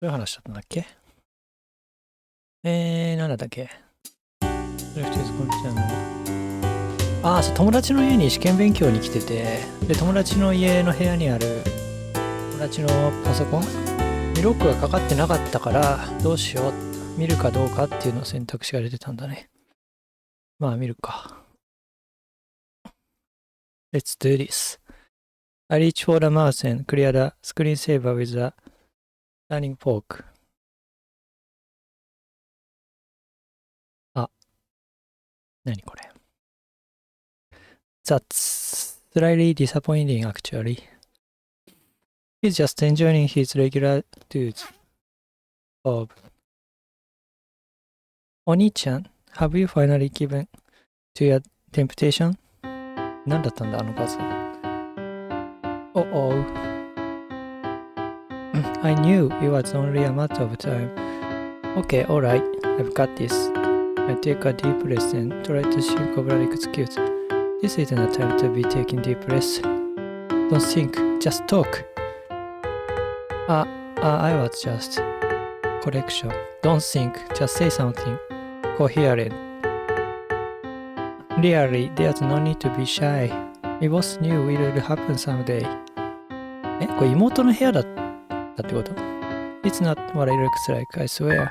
どういう話だったんだっけ？なんだっけ？そう、友達の家に試験勉強に来てて、で、友達の家の部屋にある友達のパソコンにロックがかかってなかったから、どうしよう、見るかどうかっていうの選択肢が出てたんだね。まあ見るか。Let's do this. I reach for the mouse and clear the screensaver with the turning fork. 何これ？ That's slightly disappointing actually. He's just enjoying his regular dudes. Bob. お兄ちゃん Have you finally given to your temptation? 何だったんだあの画像。Oh. I knew it was only a matter of time. Okay, alright. I've got this. I take a deep breath and try to think of an excuse. This isn't a time to be taking deep breaths. Don't think, just talk. I was just... Correction. Don't think, just say something coherent. Really, there's no need to be shy. We both knew it would happen someday. これ妹の部屋だったってこと？ It's not what it looks like, I swear.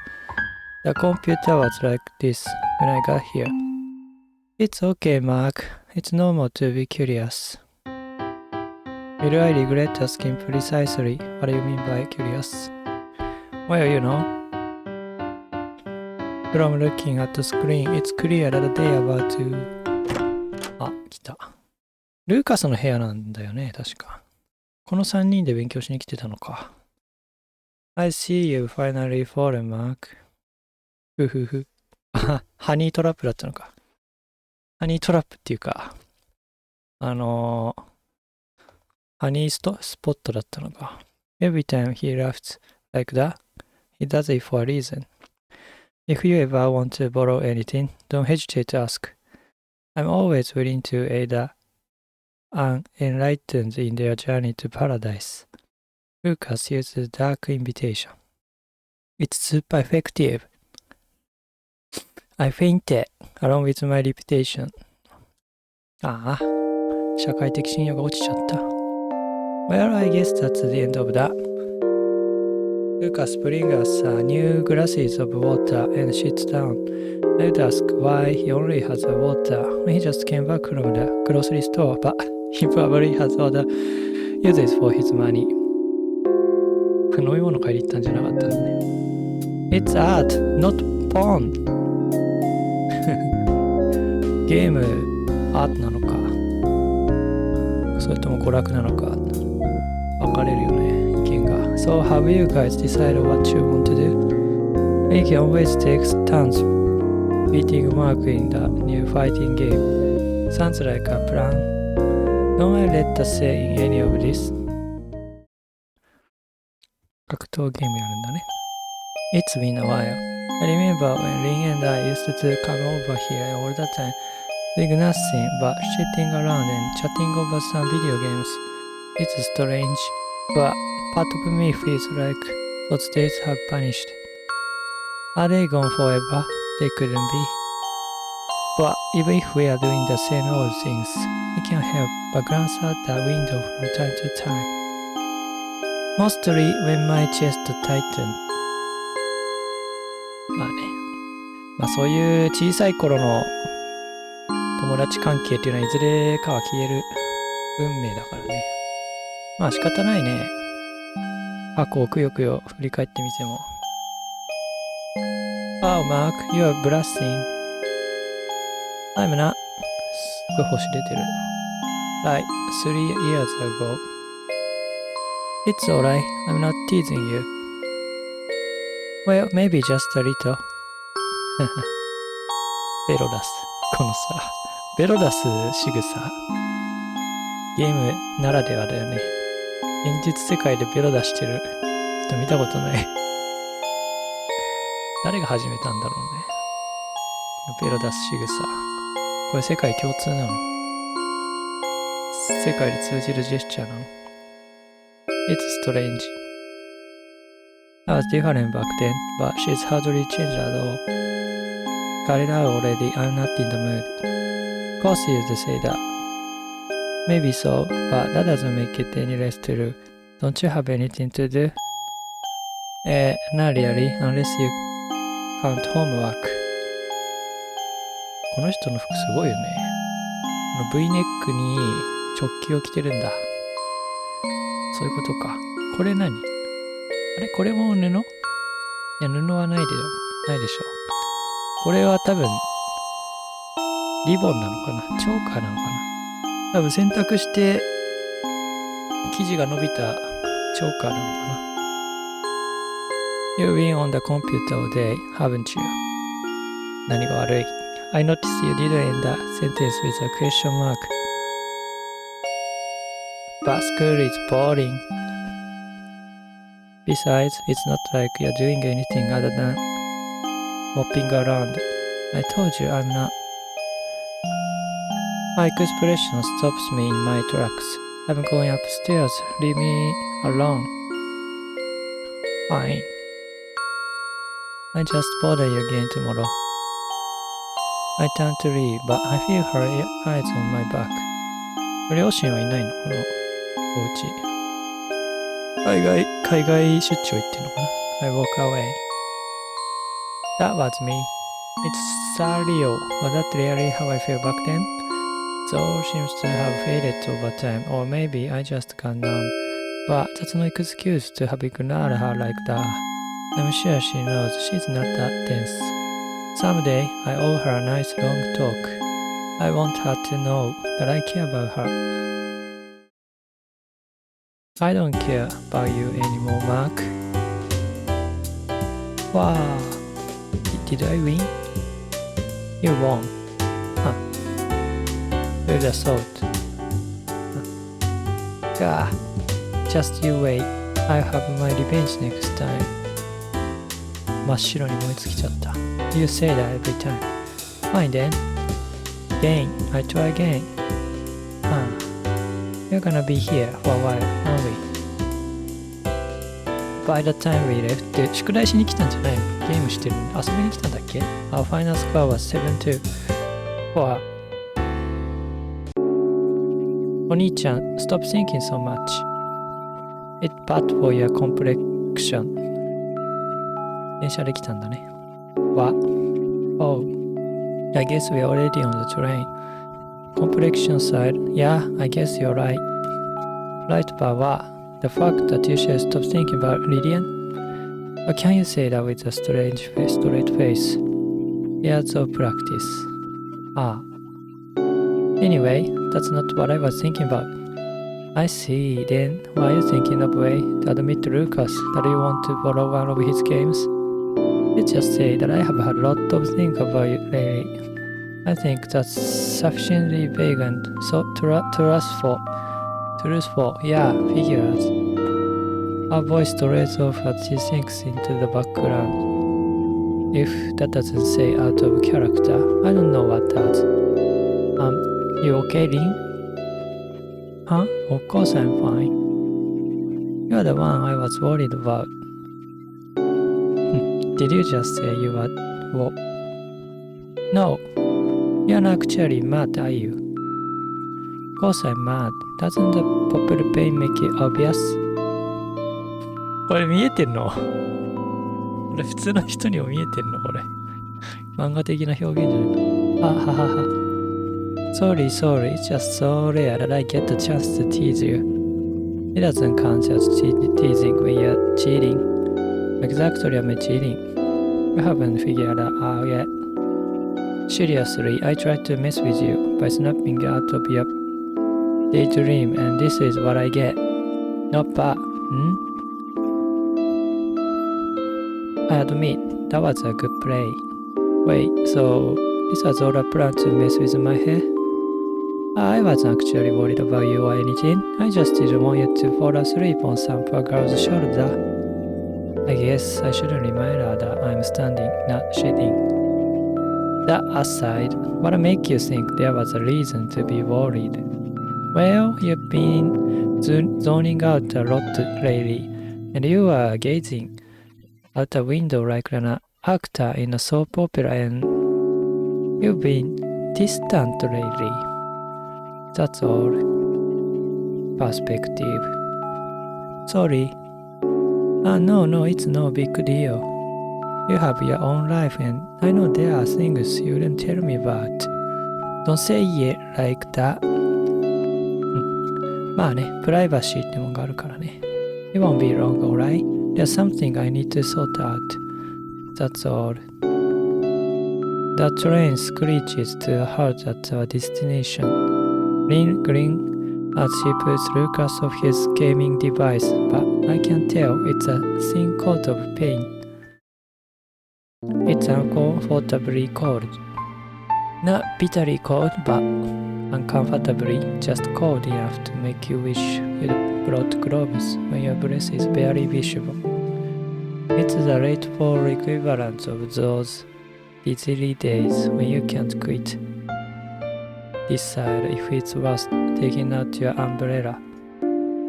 The computer was like this when I got here. It's okay, Mark. It's normal to be curious. Will I regret asking precisely what do you mean by curious? Well, you know. From looking at the screen, it's clear that they are about to... 来た。ルーカスの部屋なんだよね、確か。この3人で勉強しに来てたのか。I see you finally fallen, Mark. ふふふ。ハニートラップだったのか。ハニートラップっていうか、ハニースポットだったのか。Every time he laughs like that, he does it for a reason. If you ever want to borrow anything, don't hesitate to ask. I'm always willing to aid the unenlightened in their journey to paradise. Lucas used the dark invitation. It's super effective. I fainted, along with my reputation. 社会的信用が落ちちゃった。Well, I guess that's the end of that. Lucas brings us new glasses of water and sits down. I'd ask why he only has water when he just came back from the grocery store, but he probably has other uses for his money. 飲み物買いに行ったんじゃなかったんだね。It's art, not porn. ゲーム、アートなのか、それとも娯楽なのか、分かれるよね、意見が。So have you guys decided what you want to do? We can always take turns beating Mark in the new fighting game. Sounds like a plan. Don't I let us say in any of this? 格闘ゲームやるんだね。It's been a while. I remember when Rin and I used to come over here all the time, doing nothing but sitting around and chatting over some video games. It's strange, but part of me feels like those days have vanished. Are they gone forever? They couldn't be. But even if we are doing the same old things, I can't help but glance out the window from time to time.Mostly when my chest tightened. まあね。まあそういう小さい頃の友達関係っていうのはいずれかは消える運命だからね。まあ仕方ないね。過去をくよくよ振り返ってみても。Oh, Mark, you are blushing. I'm not. すごい星出てる。Like 3 years ago.It's alright, I'm not teasing you. Well, maybe just a little. ベロダス。このさ、ベロダス仕草。ゲームならではだよね。現実世界でベロ出してる人見たことない。誰が始めたんだろうね。このベロ出す仕草。これ世界共通なの？世界で通じるジェスチャーなの？It's strange. I was different back then, but she's hardly changed at all. Got it out already, I'm not in the mood. Of course you used to say that. Maybe so, but that doesn't make it any less true. Don't you have anything to do? Not really, unless you count homework. この人の服すごいよね。この V ネックに直帰を着てるんだ。そういうことか。これ何？あれこれも布？いや、布はないでしょ。これは多分、リボンなのかな？チョーカーなのかな？多分洗濯して、生地が伸びたチョーカーなのかな？ You've been on the computer all day, haven't you? 何が悪い？ I noticed you didn't end the sentence with a question mark. But school is boring. Besides, it's not like you're doing anything other than mopping around. I told you I'm not. My expression stops me in my tracks. I'm going upstairs. Leave me alone. Fine. I just bother you again tomorrow. I turn to leave, but I feel her eyes on my back. 両親はいないのこのお家。海外出張行ってんのかな？ I walk away. That was me. It's surreal. Was that really how I felt back then? It all seems to have faded over time, or maybe I just got numb. But that's no excuse to have ignored her like that. I'm sure she knows she's not that tense. Someday I owe her a nice long talk. I want her to know that I care about her. I don't care about you anymore, Mark. Wow. Did I win? You won. Huh. Who'd have thought? Gah. Just you wait. I'll have my revenge next time. 真っ白に燃え尽きちゃった。You say that every time. Fine then. Again. I try again. You're gonna be here for a while, aren't we? By the time we left, 宿題しに来たんじゃないの？ゲームしてるの？遊びに来たんだっけ？ Our final score was 7-2 for... お兄ちゃん、stop thinking so much. It's bad for your complexion. 電車で来たんだね。What? Oh, I guess we're already on the train. Complexion side, yeah, I guess you're right. Right about what? The fact that you should stop thinking about Lillian? Or can you say that with a straight face? Years of practice. Anyway, that's not what I was thinking about. I see. Then why are you thinking of a way to admit to Lucas that you want to borrow one of his games? Let's just say that I have had a lot of things about you lately. I think that's sufficiently vague and so truthful. Yeah, figures. Our voice trails off as she sinks into the background. If that doesn't say out of character, I don't know what does. You okay, Lin? Huh? Of course I'm fine. You're the one I was worried about. Did you just say you were... What? No. You're not actually mad, are you? Of course I'm mad. Doesn't the popular pain make it obvious? これ見えてんの？これ普通の人にも見えてんの？これ。漫画的な表現じゃないの？ははは。Sorry, it's just so rare that I get the chance to tease you. It doesn't count as teasing when you're cheating. Exactly, I'm cheating. You haven't figured that out yet. Seriously, I tried to mess with you by snapping out of your daydream, and this is what I get. Not bad, I admit, that was a good play. Wait, so this was all a plan to mess with my hair? I wasn't actually worried about you or anything. I just didn't want you to fall asleep on some poor girl's shoulder. I guess I shouldn't remind her that I'm standing, not sitting. That aside, what make you think there was a reason to be worried? Well, you've been zoning out a lot lately, and you are gazing out a window like an actor in a soap opera and you've been distant lately. That's all. Perspective. Sorry. No, it's no big deal. You have your own life and I know there are things you didn't tell me about. Don't say it like that. まあね、プライバシーってもんがあるからね。It won't be long, alright? There's something I need to sort out. That's all. The train screeches to a halt at our destination. Lynn grins as she puts Lucas off his gaming device, but I can tell it's a thin coat of paint. It's uncomfortably cold. Not bitterly cold, but uncomfortably just cold enough to make you wish you'd brought gloves when your breath is barely visible. It's the late fall equivalent of those busy days when you can't quit. Decide if it's worth taking out your umbrella.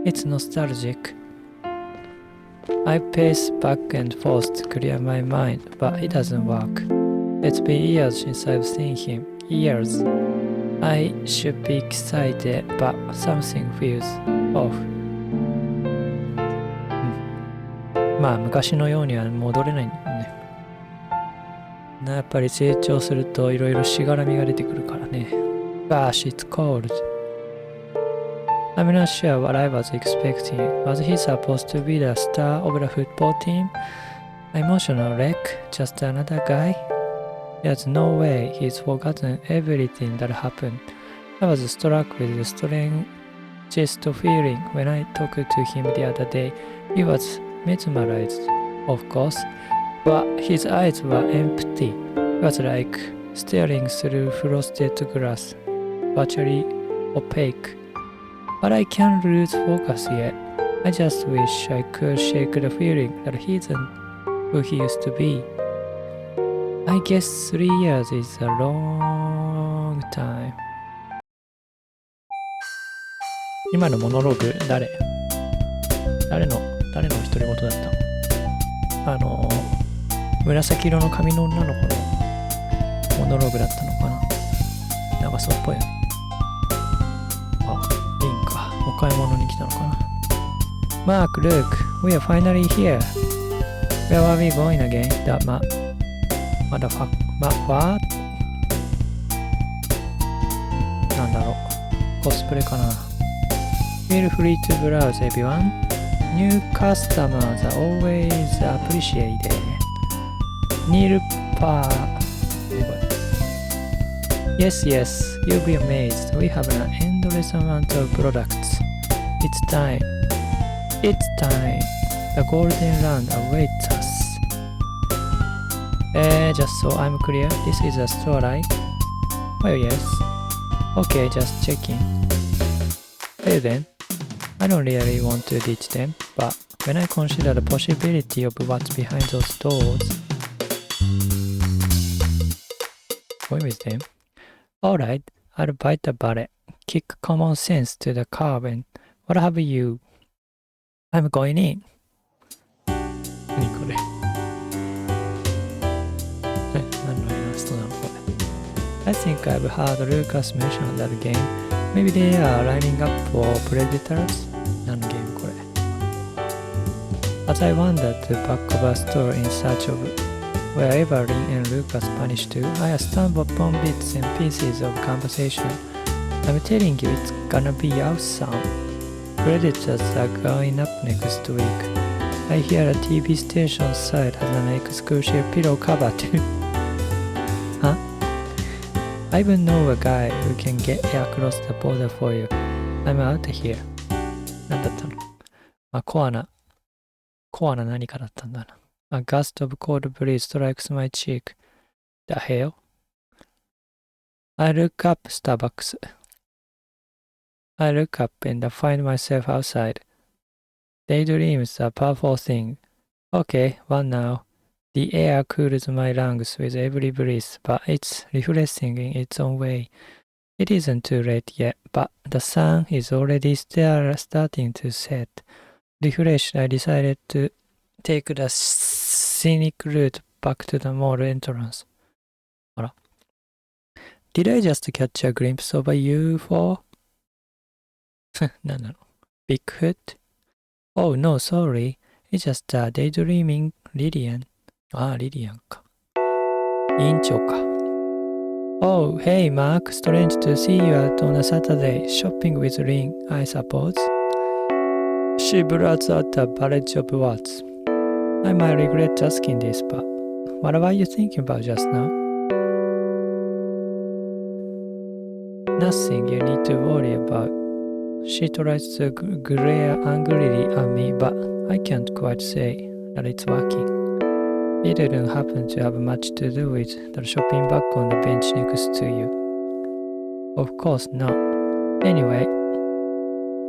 It's nostalgic. I pace back and forth to clear my mind, but it doesn't work. It's been years since I've seen him. Years. I should be excited, but something feels off. まあ昔のようには戻れないんだよね。やっぱり成長するといろいろしがらみが出てくるからね。Gosh, it's cold. I'm not sure what I was expecting. Was he supposed to be the star of the football team? Emotional wreck? Just another guy? There's no way he's forgotten everything that happened. I was struck with the strangest feeling when I talked to him the other day. He was mesmerized, of course, but his eyes were empty. It was like staring through frosted glass, virtually opaque. But I can't lose focus yet. I just wish I could shake the feeling that he isn't who he used to be. I guess 3 years is a long time. 今のモノローグ誰の独り言だったの？紫色の髪の女の子のモノローグだったのかな？なんかそうっぽいよね。リンか。お買い物に来たのかな。Mark, look, we are finally here. Where are we going again? That motherfucker. What? なんだろう。コスプレかな。Feel free to browse, everyone. New customers are always appreciated. Neil Yes, you'll be amazed. We have an endless amount of products. It's time. The golden land awaits us. Just so I'm clear, this is a store, right? Well, yes. Okay, just checking. Well then, I don't really want to ditch them, but when I consider the possibility of what's behind those doors, going with them. Alright, I'll bite the bullet, kick common sense to the curb and what have you? I'm going in. 何これ？何のイラストなのこれ？I think I've heard Lucas mention that game. Maybe they are lining up for Predators? 何のゲームこれ？ As I wandered to back of a store in search of wherever Lynn and Lucas vanished to, I stumbled upon bits and pieces of conversation. I'm telling you, it's gonna be awesome. Predators are going up next week. I hear a TV station site has an exclusive pillow cover too. Huh? I even know a guy who can get across the border for you. I'm out of here. 何だったの？コアな何かだったんだな。A gust of cold breeze strikes my cheek. The hell? I look up Starbucks. I look up and I find myself outside. Daydreams are a powerful thing. Okay, one now. The air cools my lungs with every breath, but it's refreshing in its own way. It isn't too late yet, but the sun is already starting to set. Refreshed, I decided to take the scenic route back to the mall entrance. あら。Did I just catch a glimpse of a UFO? 何なの Bigfoot? Oh no, sorry. It's just a daydreaming Lillian. ああ、リリアンか。委員長か。Oh, hey Mark, strange to see you out on a Saturday, shopping with Lynn, I suppose. She blurts out a barrage of words. I might regret asking this, but what were you thinking about just now? Nothing you need to worry about. She tries to glare angrily at me, but I can't quite say that it's working. It didn't happen to have much to do with the shopping bag on the bench next to you. Of course not. Anyway,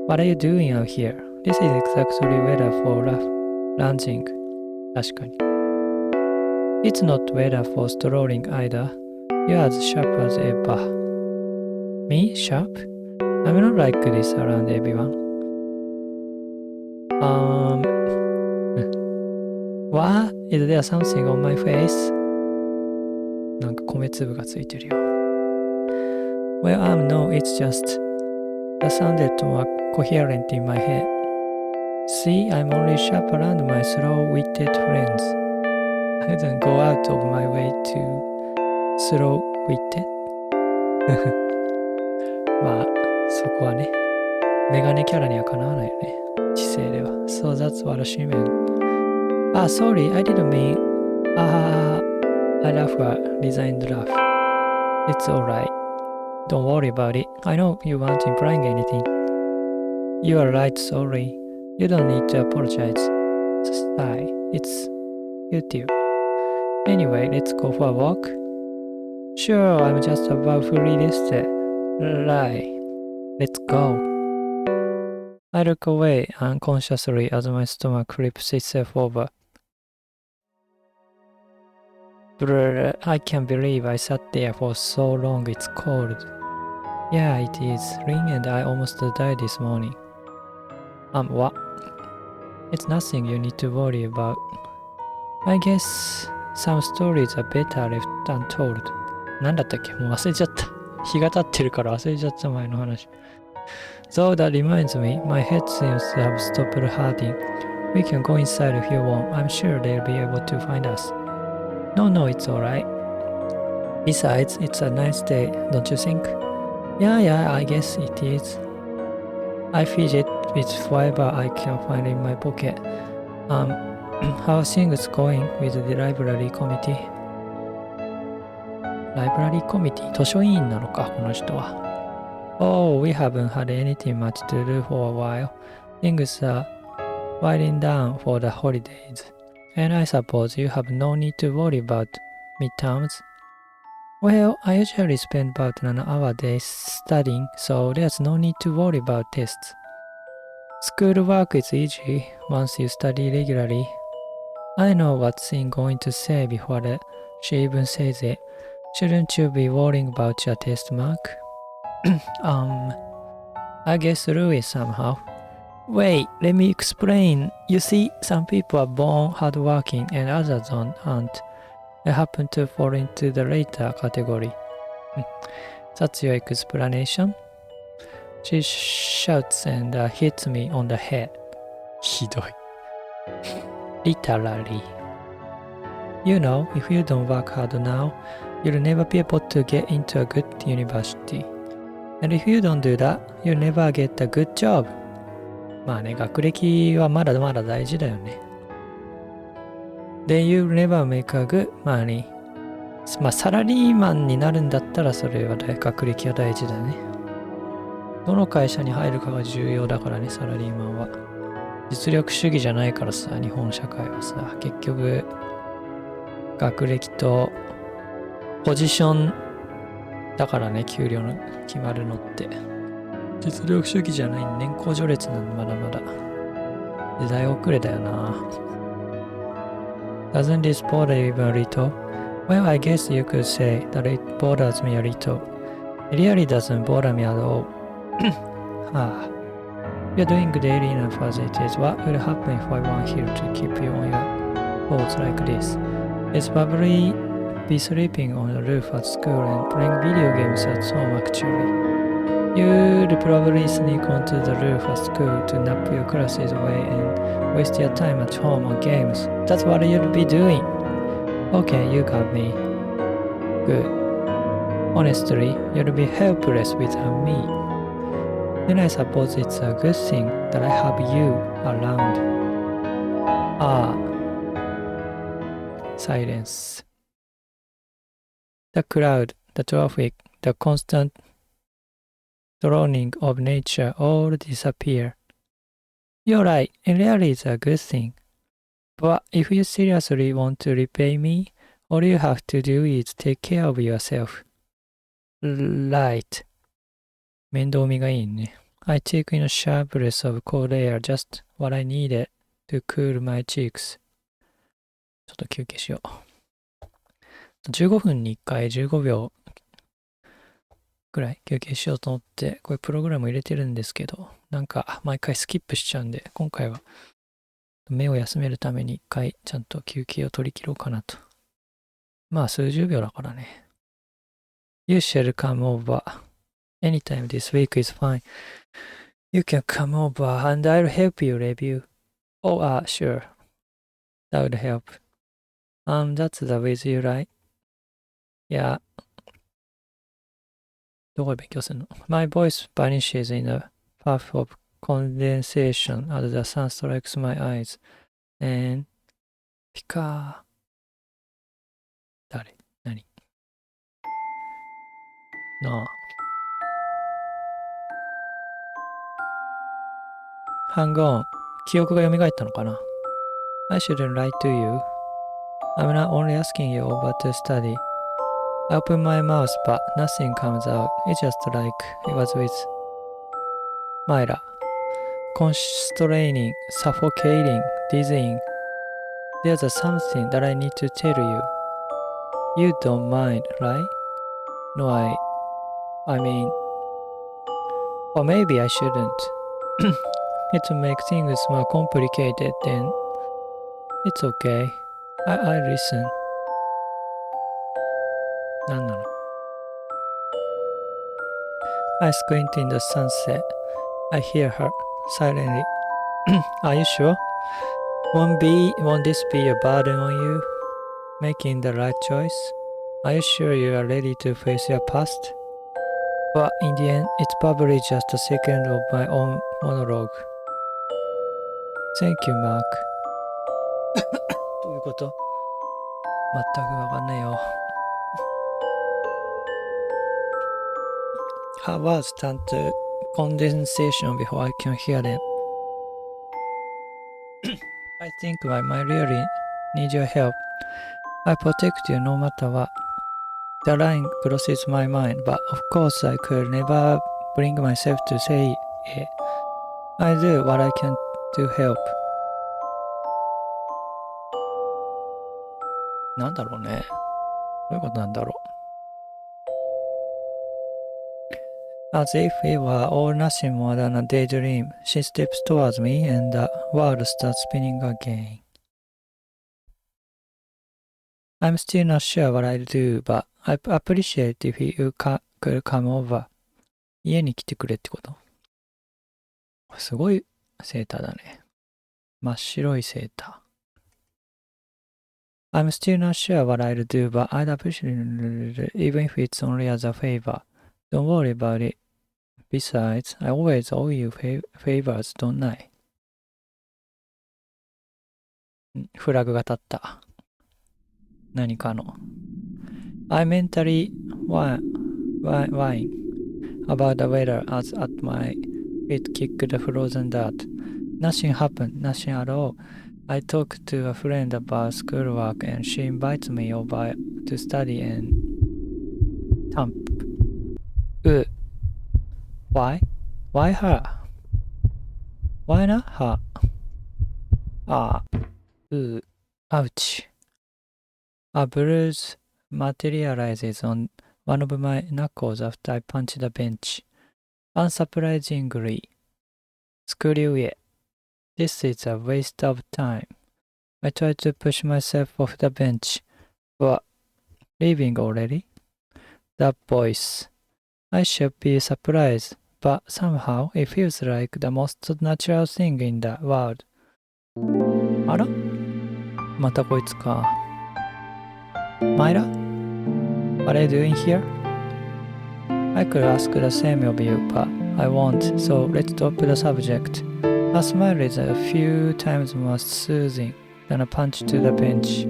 what are you doing out here? This is exactly weather for lounging. 確かに。It's not weather for strolling either. You're as sharp as ever. Me? Sharp? I'm not like this around everyone. What? Is there something on my face? なんか米粒がついてるよ。Well, no, it's just that sounded more coherent in my head. See, I'm only sharp around my slow-witted friends. I don't go out of my way to slow-witted. まあ、そこはね、メガネキャラにはかなわないよね。知性では。So that's what she meant.Ah, sorry, I didn't mean. I laugh a resigned laugh. It's alright. Don't worry about it. I know you weren't implying anything. You are right, sorry. You don't need to apologize. Sigh. It's you too. Anyway, let's go for a walk. Sure, I'm just about fully rested. Right. Let's go. I look away unconsciously as my stomach flips itself over.Brr, I can't believe I sat there for so long, it's cold. Yeah, it is. Ring and I almost died this morning. What? It's nothing you need to worry about. I guess some stories are better left untold. なんだったっけもう忘れちゃった。日が経ってるから忘れちゃった前の話。So that reminds me, my head seems to have stopped hurting. We can go inside if you want. I'm sure they'll be able to find us.No, it's alright. Besides, it's a nice day, don't you think? Yeah, I guess it is. I fidget with whatever I can find in my pocket. How are things going with the library committee? Library committee? 図書委員なのか、この人は。Oh, we haven't had anything much to do for a while. Things are winding down for the holidays.And I suppose you have no need to worry about midterms. Well, I usually spend about an hour a day studying, so there's no need to worry about tests. Schoolwork is easy once you study regularly. I know what Tsin going to say before she even says it. Shouldn't you be worrying about your test mark? I guess through it somehow.Wait, let me explain. You see, some people are born hardworking and others aren't. I happen to fall into the later category. That's your explanation? She shouts and hits me on the head. ひどい。Literally. You know, if you don't work hard now, you'll never be able to get into a good university. And if you don't do that, you'll never get a good job.まあね、学歴はまだまだ大事だよね。Then you never make a good money. まあサラリーマンになるんだったらそれは学歴は大事だね。どの会社に入るかが重要だからね、サラリーマンは。実力主義じゃないからさ、日本社会はさ、結局学歴とポジションだからね、給料の決まるのって。実力主義じゃない年功序列なんだまだまだ。時代遅れだよな。Doesn't this bother you even a little? Well, I guess you could say that it bothers me a little. It really doesn't bother me at all. You're doing daily enough as it is. What will happen if I want here to keep you on your thoughts like this. It's probably be sleeping on the roof at school and playing video games at home actually. You'd probably sneak onto the roof at school to nap your classes away and waste your time at home on games. That's what you'd be doing. Okay, you got me. Good. Honestly, you'd be helpless without me. Then I suppose it's a good thing that I have you around. Ah. Silence. The crowd, the traffic, the constant droning of nature all disappear. You're right, it really is a good thing. But if you seriously want to repay me, all you have to do is take care of yourself. Right. 面倒見がいいね。I took in a sharp breath of cold air, just what I needed to cool my cheeks. ちょっと休憩しよう。15分に1回15秒くらい休憩しようと思って、これプログラム入れてるんですけど、なんか毎回スキップしちゃうんで、今回は目を休めるために1回ちゃんと休憩を取り切ろうかなと。まあ数十秒だからね。You should come over. Anytime this week is fine. You can come over and I'll help you review. Oh, sure. That would help. That's the with you, right? Yeah. どこで勉強するの？ My voice vanishes in a puff of condensation as the sun strikes my eyes. And... ピカー。誰？何？なあ。Hang on. 記憶が蘇ったのかな？ I shouldn't lie to you. I'm not only asking you over to study. I open my mouth but nothing comes out. It's just like it was with Myra. Constraining, suffocating, dizzying. There's something that I need to tell you. You don't mind, right? No, I mean... Or maybe I shouldn't. It makes things more complicated then. It's okay. I listen. 何なの？ I squint in the sunset. I hear her silently. Are you sure? Won't this be a burden on you? Making the right choice? Are you sure you are ready to face your past? But in the end, it's probably just a second of my own monologue. Thank you, Mark. どういうこと？全くわかんないよ。Her words turn to condensation before I can hear them. I think I might really need your help. I protect you no matter what. The line crosses my mind, but of course I could never bring myself to say it. I do what I can to help. なんだろうね。どういうことなんだろう。As if it were all nothing more than a daydream, she steps towards me and the world starts spinning again. I'm still not sure what I'll do, but I appreciate if you could come over. 家に来てくれってこと？すごいセーターだね。真っ白いセーター。I'm still not sure what I'll do, but I'd appreciate it even if it's only as a favor. Don't worry about it. Besides, I always owe you favors, don't I? フラグが立った。何かの。I mentally whine about the weather as at my feet kick the frozen dirt. Nothing happened, nothing at all. I talked to a friend about schoolwork and she invites me over to study and thump. Why? Why her? Why not her? Ouch. A bruise materializes on one of my knuckles after I punch the bench. Unsurprisingly, screw it. This is a waste of time. I tried to push myself off the bench. What? Leaving already? That voice. I should be surprised, but somehow it feels like the most natural thing in the world. あらまたこいつか。Myra? What are you doing here? I could ask the same of you, but I won't, so let's drop the subject. A smile is a few times more soothing than a punch to the bench.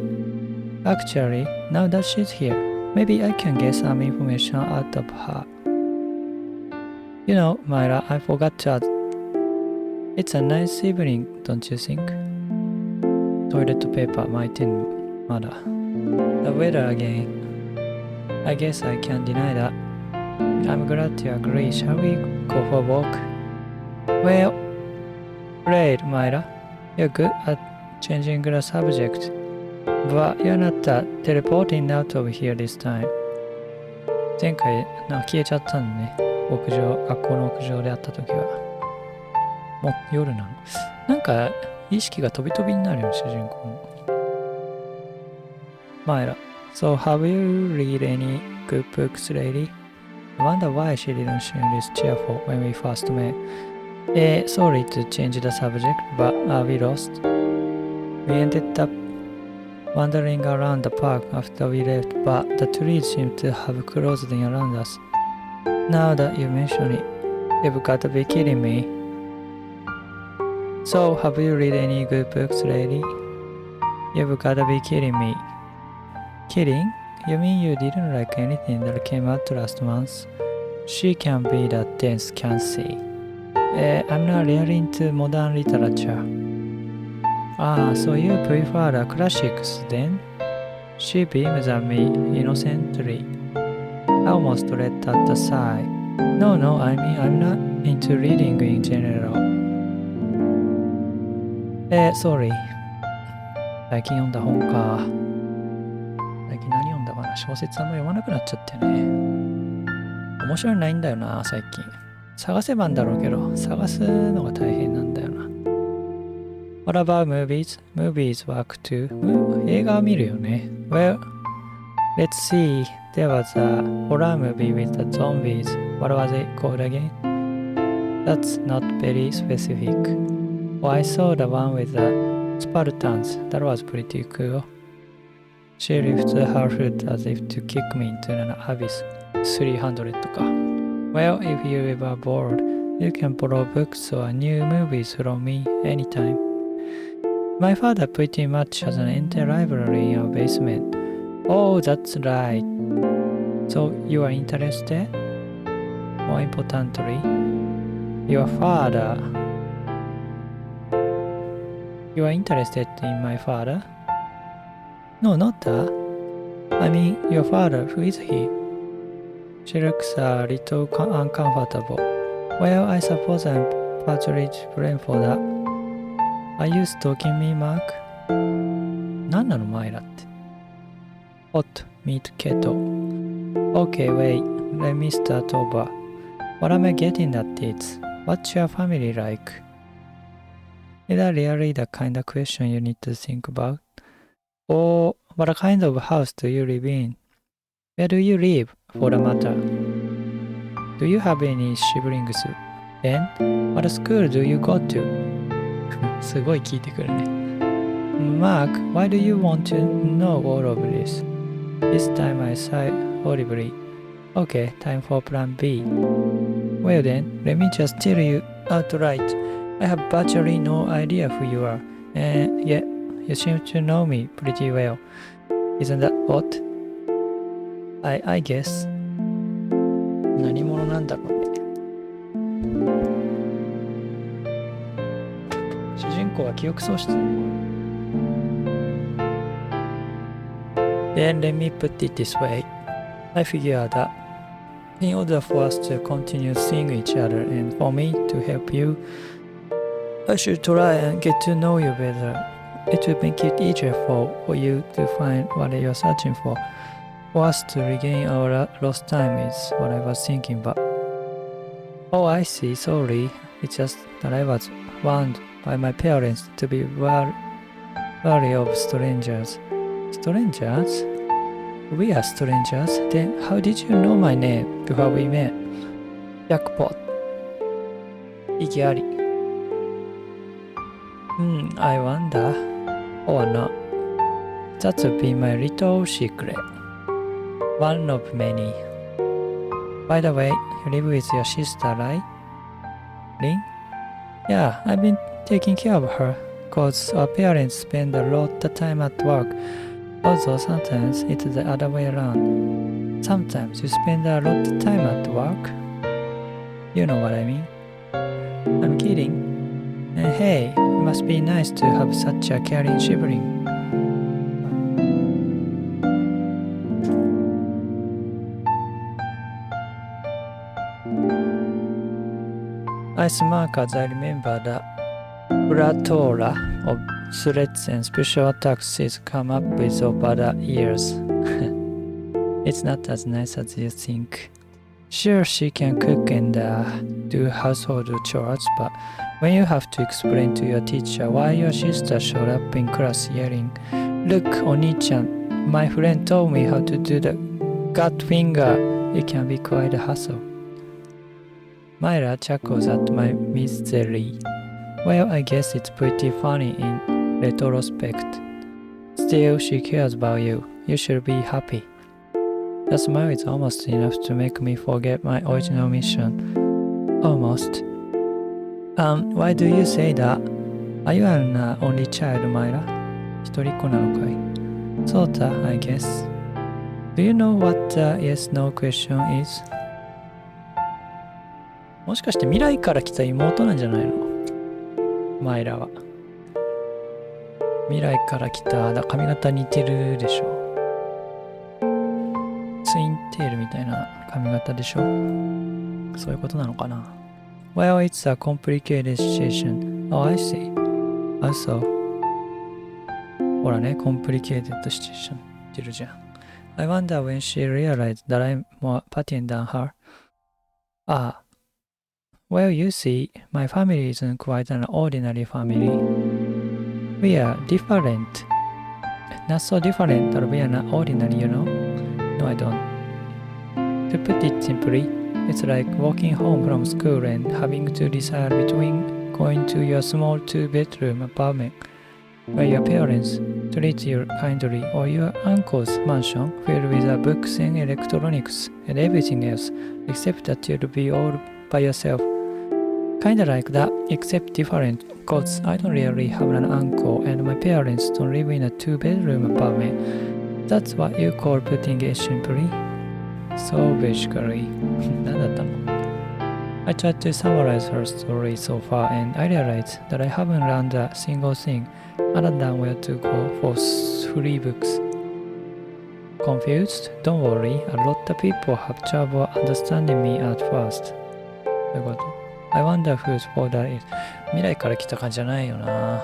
Actually, now that she's here, maybe I can get some information out of her. You know, Myra, I forgot to ask. It's a nice evening, don't you think? Toilet paper 巻いてんのまだ。The weather again. I guess I can't deny that. I'm glad you agree. Shall we go for a walk? Well, great, Myra. You're good at changing the subject. But you're not teleporting out of here this time. 前回消えちゃったんでね。学校の屋上で会った時は。もう夜なの。なんか意識が飛び飛びになるよ、主人公の。Myra, so have you read any good books lately? I wonder why she didn't seem this cheerful when we first met. Sorry to change the subject, but are we lost? We ended up wandering around the park after we left, but the trees seem to have closed in around us. Now that you mention it, you've got to be kidding me. So, have you read any good books lately? You've got to be kidding me. Kidding? You mean you didn't like anything that came out last month? She can be that dense, can't she? I'm not really into modern literature. Ah, so you prefer the classics then? She beams at me innocently. I almost let out a sigh. No, I mean I'm not into reading in general. Sorry. 最近読んだ本か。最近何読んだかな。小説あんま読まなくなっちゃってね。面白いのないんだよな、最近。探せばんだろうけど、探すのが大変なんだよな。What about movies? Movies work too. 映画は見るよね。Well, let's see. There was a horror movie with the zombies. What was it called again? That's not very specific. Oh, I saw the one with the Spartans. That was pretty cool. She lifted her foot as if to kick me into an abyss. 300 か。Well, if you're ever bored, you can borrow books or new movies from me anytime. My father pretty much has an entire library in our basement. Oh, that's right. So you are interested? More importantly, your father. You are interested in my father? No, not that. I mean, your father, who is he? She looks a little uncomfortable. Well, I suppose I'm partly to blame for that. Are you stalking me, Mark? 何なの、マイラって。Hot meat kettle. Okay, wait. Let me start over. What am I getting at is, what's your family like? Is that really the kind of question you need to think about? Or what kind of house do you live in? Where do you live, for the matter? Do you have any siblings? Then, what school do you go to? すごい聞いてくるね。Mark, why do you want to know all of this? This time I sighed audibly. Okay, time for plan B. Well then, let me just tell you outright. I have virtually no idea who you are. And yet, you seem to know me pretty well. Isn't that odd? I guess. 何者なんだろうね。主人公は記憶喪失なのかな。Then let me put it this way. I figure that in order for us to continue seeing each other and for me to help you, I should try and get to know you better. It will make it easier for you to find what you're searching for. For us to regain our lost time is what I was thinking, but... Oh, I see, sorry. It's just that I was warned by my parents to be Valley of Strangers. Strangers? We are strangers? Then how did you know my name before we met? Jackpot. 意義あり。I wonder. Or not. That would be my little secret. One of many. By the way, you live with your sister, right? Lynn? Yeah, I've been taking care of her, cause our parents spend a lot of time at work. Although sometimes it's the other way around. Sometimes you spend a lot of time at work. You know what I mean? I'm kidding. And hey, it must be nice to have such a caring sibling. I smirk as I remember the plethora of threats and special attacks she's come up with over the years. It's not as nice as you think. Sure, she can cook and do household chores, but when you have to explain to your teacher why your sister showed up in class yelling, "Look, Oni-chan, my friend told me how to do the gut finger," it can be quite a hassle. Myra chuckles at my misery. Well, I guess it's pretty funny in retrospect. Still, she cares about you. You should be happy. The smile is almost enough to make me forget my original mission. Almost. Why do you say that? Are you an only child, Myra? 一人っ子なのかい? Sorta, I guess. Do you know what the yes-no question is? もしかして未来から来た妹なんじゃないの？マイラは。未来から来た、髪型似てるでしょ。ツインテールみたいな髪型でしょ。そういうことなのかな。Well, it's a complicated situation. Oh, I see. Also. ほらね、complicated situation ってるじゃん。I wonder when she realized that I'm more patient than her. Well, you see, my family isn't quite an ordinary family. We are different. Not so different that we are not ordinary, you know? No, I don't. To put it simply, it's like walking home from school and having to decide between going to your small two-bedroom apartment where your parents treat you kindly or your uncle's mansion filled with books and electronics and everything else except that you'll be all by yourself. Kinda like that, except different, cause I don't really have an uncle and my parents don't live in a two-bedroom apartment. That's what you call putting it simply. So basically, 何だったの? I tried to summarize her story so far and I realized that I haven't learned a single thing other than where to go for free books. Confused? Don't worry, a lot of people have trouble understanding me at first. どういうこと? I wonder whose fault that is. 未来から来た感じじゃないよな。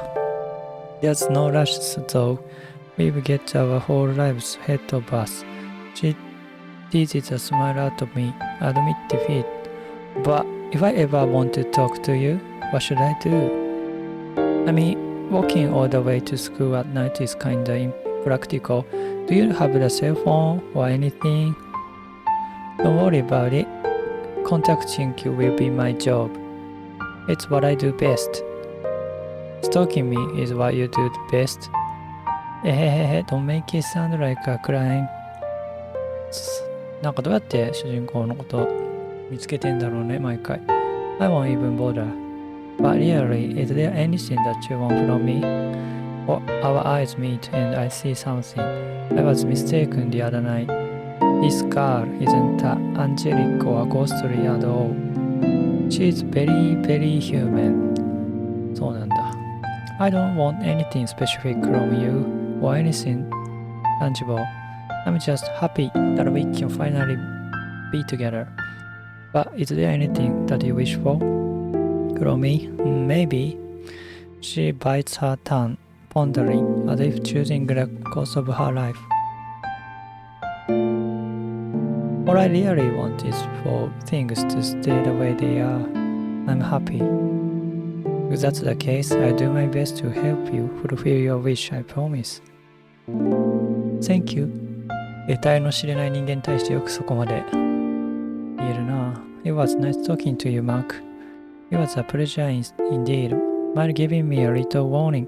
There's no rush though. We've get our whole lives ahead of us. She teases a smile out of me. Admit defeat. But if I ever want to talk to you, what should I do? I mean, walking all the way to school at night is kinda impractical. Do you have a cell phone or anything? Don't worry about it. Contacting you will be my job. It's what I do best. Stalking me is what you do best. Don't make it sound like a crime. なんかどうやって主人公のこと見つけてんだろうね、毎回。I won't even bother. But really, is there anything that you want from me? Or our eyes meet and I see something. I was mistaken the other night. This girl isn't angelic or ghostly at all. She's very, very human. そうなんだ。I don't want anything specific from you or anything tangible. I'm just happy that we can finally be together. But is there anything that you wish for? From me? Maybe. She bites her tongue, pondering, as if choosing the course of her life. All I really want is for things to stay the way they are. I'm happy. If that's the case, I'll do my best to help you fulfill your wish, I promise. Thank you. 得体の知れない人間に対してよくそこまで言えるな。It was nice talking to you, Mark. It was a pleasure indeed. Mind giving me a little warning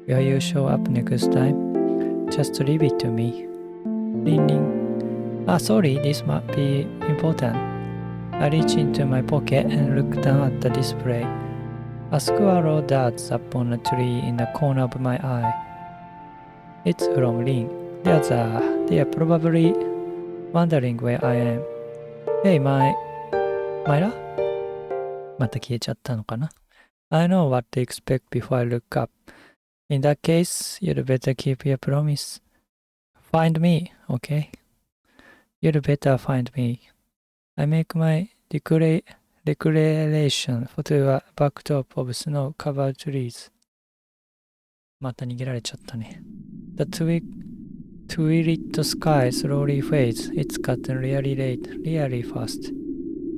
where you show up next time? Just leave it to me. Ring ring. Sorry, this might be important. I reached into my pocket and looked down at the display. A squirrel darts upon a tree in the corner of my eye. It's from Ring. They are probably wondering where I am. Hey, Myra? また消えちゃったのかな? I know what to expect before I look up. In that case, you'd better keep your promise. Find me, okay? You'd better find me. I make my declaration to a backdrop of snow-covered trees. また逃げられちゃったね。The twilight sky slowly fades. It's gotten really late, really fast.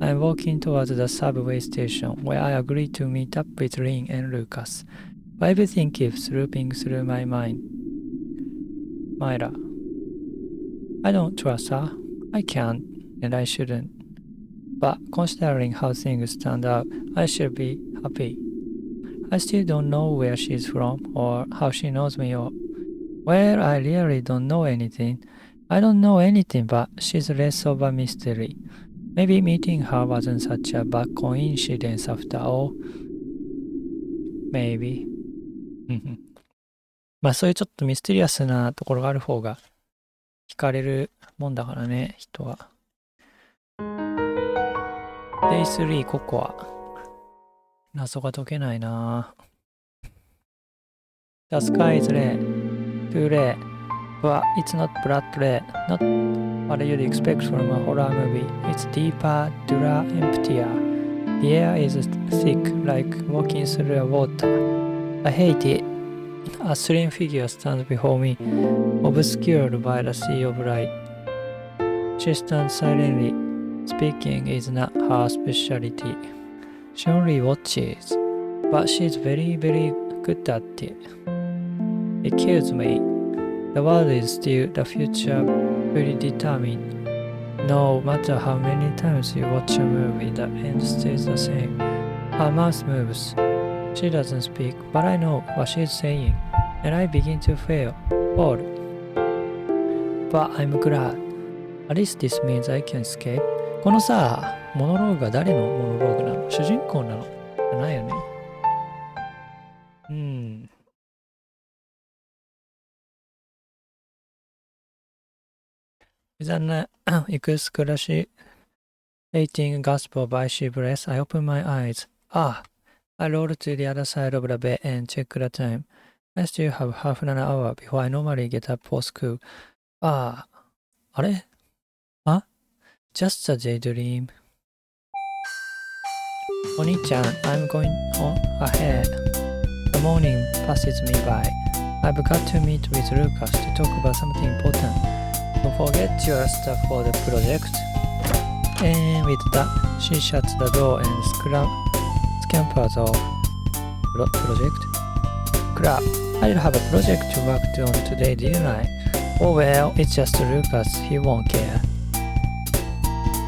I'm walking towards the subway station where I agree to meet up with Lynn and Lucas. But everything keeps looping through my mind. Myra. I don't trust her. I can't, and I shouldn't. But considering how things turned out, I should be happy. I still don't know where she's from or how she knows me or... Well, I really don't know anything. I don't know anything, but she's less of a mystery. Maybe meeting her wasn't such a bad coincidence after all. Maybe. まあそういうちょっとミステリアスなところがある方が惹かれるもんだからね、人は。Day 3ココア。謎が解けないな。The sky is red, too red, but it's not blood red, not what you'd expect from a horror movie. It's deeper, duller, emptier. The air is thick, like walking through a water. I hate it. A slim figure stands before me, obscured by the sea of light. She stands silently. Speaking is not her specialty. She only watches, but she's very, very good at it. It kills me. The world is still the future predetermined. No matter how many times you watch a movie, the end stays the same. Her mouth moves. She doesn't speak, but I know what she's saying, and I begin to fall. But I'm glad. At least this means I can escape. このさ、モノローグが誰のモノローグなの？主人公なの？じゃないよね。With an excruciating gasp of icy breath, I open my eyes. I roll to the other side of the bed and check the time. I still have half an hour before I normally get up for school. あれ？Just a daydream. お兄ちゃん、I'm going on ahead. The morning passes me by. I've got to meet with Lucas to talk about something important. Don't forget your stuff for the project. And with that, she shuts the door and scampers off. Project? Crap, I didn't have a project to work on today, didn't I? Oh well, it's just Lucas, he won't care.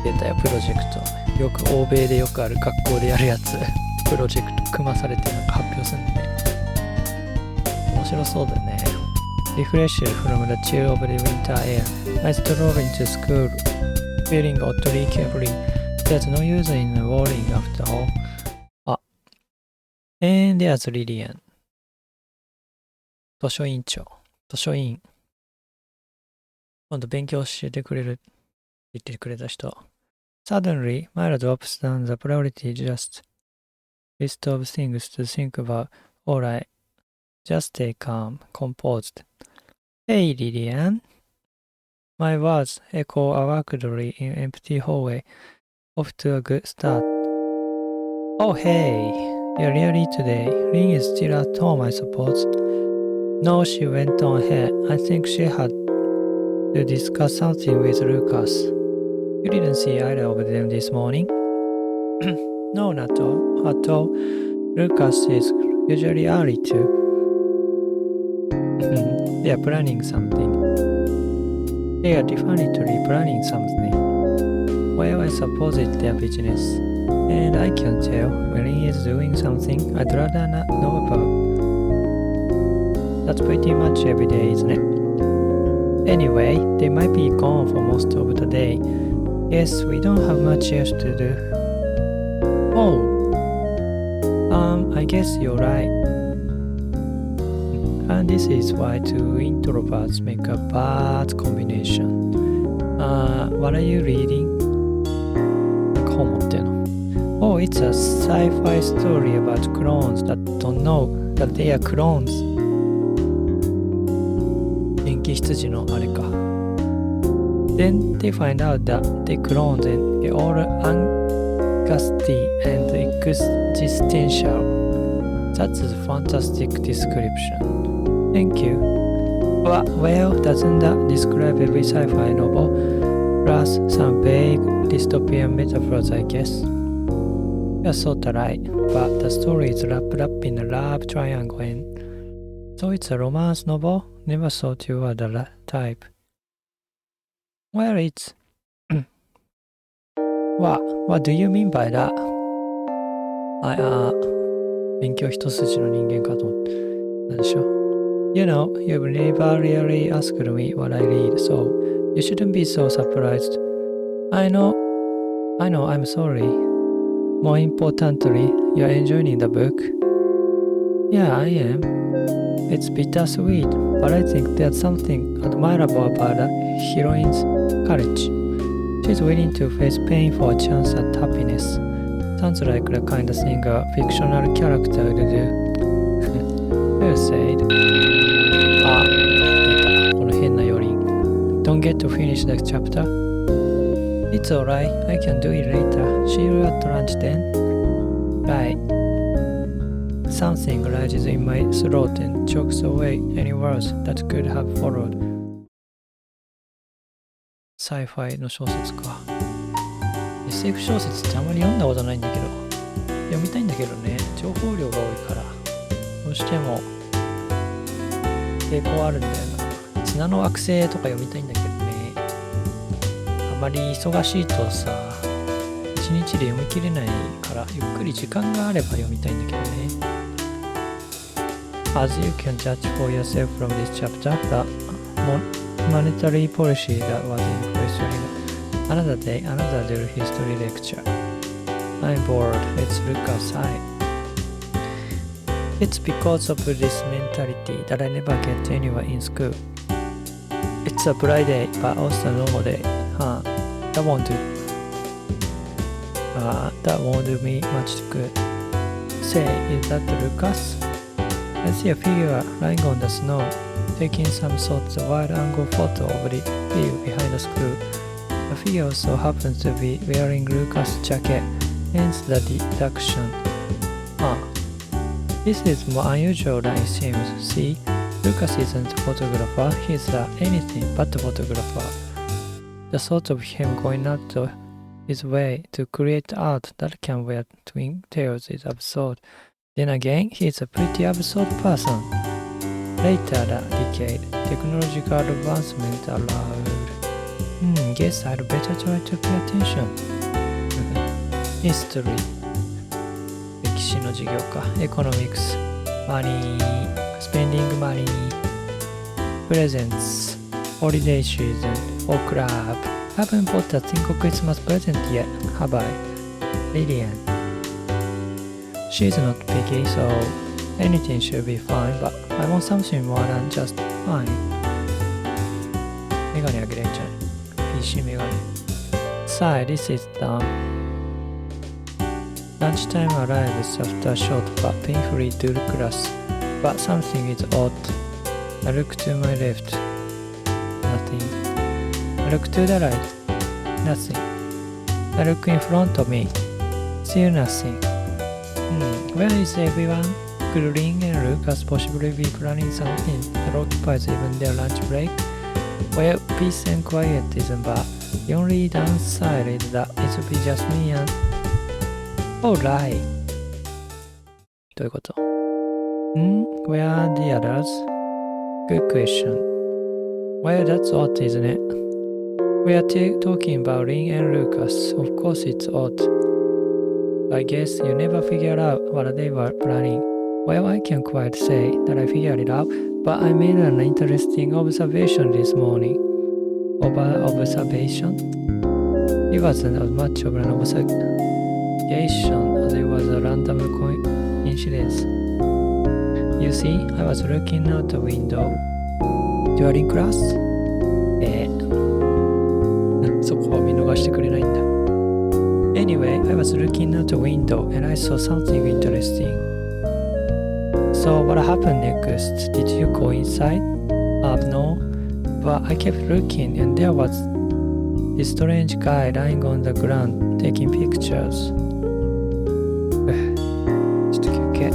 出たよ、プロジェクト。よく欧米でよくある学校でやるやつ。プロジェクト組まされてなんか発表するんでね。面白そうだね。Refreshed from the chill of the winter air, I stroll into school, feeling oddly carefree. There's no use in worrying after all. And there's Lillian. 図書委員長。図書委員。今度勉強教えてくれるって言ってくれた人。Suddenly, Myra drops down the priority list of things to think about. Alright, just stay calm, composed. Hey, Lillian. My words echo awkwardly in empty hallway. Off to a good start. Oh, hey. You're really today. Lynn is still at home, I suppose. No, she went on ahead. I think she had to discuss something with Lucas. You didn't see either of them this morning? No, not at all. Lucas is usually early too. They are planning something. They are definitely planning something. Well, I suppose it's their business. And I can tell when he is doing something I'd rather not know about. That's pretty much every day, isn't it? Anyway, they might be gone for most of the day. Yes, we don't have much else to do. Oh, I guess you're right. And this is why two introverts make a bad combination. What are you reading? Oh, it's a sci-fi story about clones that don't know that they are clones. 電気羊のあれか。Then they find out that they clones and get all angusty and existential. That's a fantastic description. Thank you. Well, doesn't that describe every sci-fi novel? Plus some vague dystopian metaphors, I guess. You're sort of right, but the story is wrapped up in a love triangle and so it's a romance novel? Never thought you were the type. Well, it's... What do you mean by that? 勉強一筋の人間かと思って。なんでしょう。You know, you've never really asked me what I read, so you shouldn't be so surprised. I know, I'm sorry. More importantly, you're enjoying the book. Yeah, I am. It's bittersweet, but I think there's something admirable about the heroine's courage. She's willing to face pain for a chance at happiness. Sounds like the kind of thing a fictional character would do. Well said. この変な余韻。Don't get to finish the chapter? It's alright, I can do it later. See you at lunch then. Right. Something rises in my throat and chokes away any words that could have followed. Sci-fi の小説か。SF 小説ってあまり読んだことないんだけど、読みたいんだけどね、情報量が多いから、どうしても抵抗あるんだよな。砂の惑星とか読みたいんだけどね、あまり忙しいとさ、一日で読み切れないから、ゆっくり時間があれば読みたいんだけどね。As you can judge for yourself from this chapter, the monetary policy that was in question. Another day, another dull history lecture. I'm bored. Let's look outside. It's because of this mentality that I never get anywhere in school. It's a bright day, but also a normal day. That won't do me much good. Say, is that Lucas? I see a figure lying on the snow, taking some sort of wide-angle photo of the view behind the school. The figure also happens to be wearing Lucas' jacket, hence the deduction. This is more unusual than it seems. See, Lucas isn't a photographer, he's anything but a photographer. The thought of him going out of his way to create art that can wear twin tails is absurd. Then again, he's a pretty absurd person. Later that decade, technological advancement allowed. Guess I'd better try to pay attention. History. 歴史の授業か。Economics. Money. Spending money. Presents. Holiday season. Or club. Haven't bought a single Christmas present yet, have I? Lillian. She's not picky, so anything should be fine, but I want something more than just fine. メガネあげれんじゃない ?PC メガネ。Sigh, this is done. Lunchtime arrives after a short but painfully dull class, but something is odd. I look to my left. Nothing. I look to the right. Nothing. I look in front of me. Still nothing. Where is everyone? Could Ring and Lucas possibly be planning something that occupies even their lunch break? Well, peace and quiet isn't bad. The only downside is that it will be just me and... Alright. どういうこと？ Where are the others? Good question. Well, that's odd, isn't it? We are talking about Lynn and Lucas. Of course it's odd. I guess you never figured out what they were planning. Well, I can't quite say that I figured it out, but I made an interesting observation this morning. Observation? It wasn't as much of an observation as it was a random coincidence. You see, I was looking out the window during class. そこは見逃してくれないんだ。Anyway, I was looking out the window and I saw something interesting. So what happened next? Did you go inside? No, but I kept looking and there was this strange guy lying on the ground taking pictures. ちょっと休憩。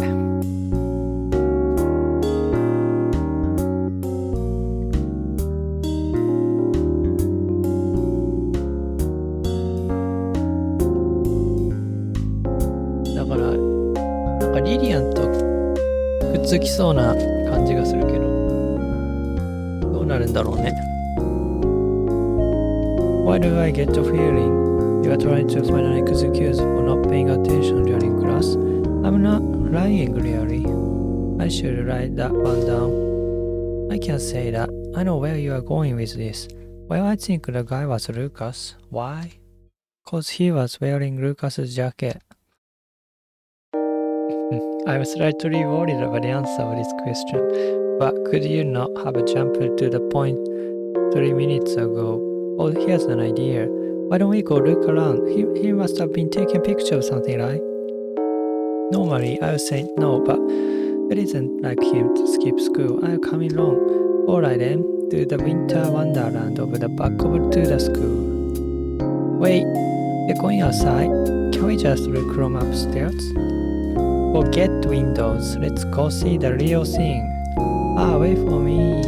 だから、なんかリリアンとくっつきそうな感じがするけど、どうなるんだろうね。Why do I get the feeling you are trying to find an excuse for not paying attention during class? I'm not lying, really. I should write that one down. I can't say that. I know where you are going with this. Well, I think the guy was Lucas. Why? Because he was wearing Lucas's jacket. I was slightly worried about the answer of this question, but could you not have jumped to the point 3 minutes ago? Oh, here's an idea. Why don't we go look around? He must have been taking pictures of something, right? Normally, I would say no, but it isn't like him to skip school. I'm coming along. Alright then, to the winter wonderland of the back of to the school. Wait, we're going outside. Can we just look from upstairs? Forget windows. Let's go see the real thing. Wait for me.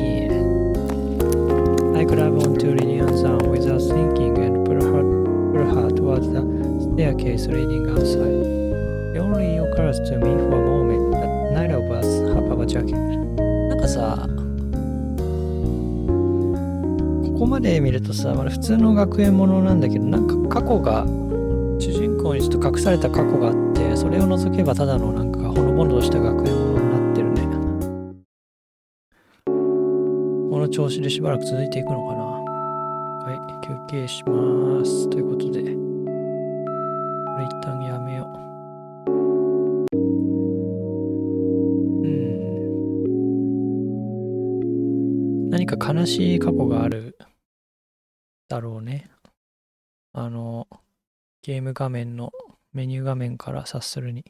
I grabbed onto Lillian's arm without thinking and pulled her towards the staircase leading outside. It only occurs to me for a moment that neither of us have our jacket. なんかさ、ここまで見るとさ、まだ普通の学園ものなんだけど、なんか過去が、主人公にちょっと隠された過去があって、それを除けばただのなんかほのぼのとした学園ものになってるね。この調子でしばらく続いていくのかな。はい、休憩します。ということで、これ一旦やめよう。何か悲しい過去があるだろうね。ゲーム画面のメニュー画面から察するに。